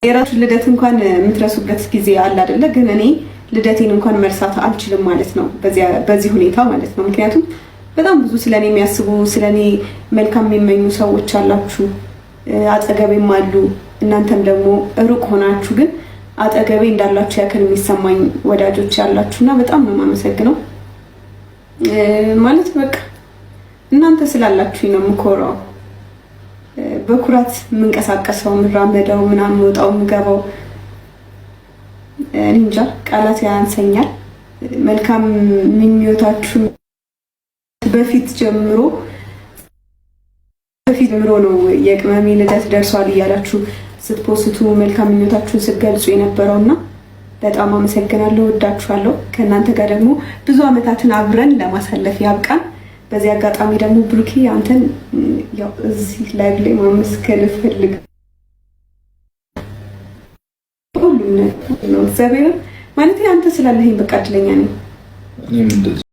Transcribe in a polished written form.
የራሱ ልደት እንኳን የምትረሱበት ጊዜ አለ አይደለ? ግን እኔ ልደቴን እንኳን መርሳት አልችልም ማለት ነው፣ በዚህ ሁኔታ ማለት ነው። ምክንያቱም በጣም ብዙ ስለኔ የሚያስቡ ስለኔ መልካም የሚመኙ ሰዎች አላችሁ፣ አጠገቤም አሉ። እናንተም ደግሞ ሩቅ ሆናችሁ ግን አጠገቤ እንዳላችሁ ያክል የሚሰማኝ ወዳጆች ያላችሁና በጣም ነው የማመሰግነው። ማለት በቃ እናንተ ስላላችሁኝ ነው የምኮራው። በኩራት የምንቀሳቀሰው የምራመደው ምናምን ወጣው የምገባው እንጃ ቃላት ያንሰኛል። መልካም ምኞታችሁ በፊት ጀምሮ ነው የቅመሜ ልደት ደርሷል እያላችሁ ስትፖስቱ መልካም ምኞታችሁን ስትገልጹ የነበረውና በጣም አመሰግናለሁ፣ ወዳችኋለሁ። ከእናንተ ጋር ደግሞ ብዙ አመታትን አብረን ለማሳለፍ ያብቃን። በዚህ አጋጣሚ ደግሞ ብሩኬ አንተን ያው እዚህ ላይቭ ላይ ማመስገን እፈልጋለሁ። ሁሉም ነው እግዚአብሔር ማለት አንተ ስላለኸኝ በቃ እድለኛ ነኝ።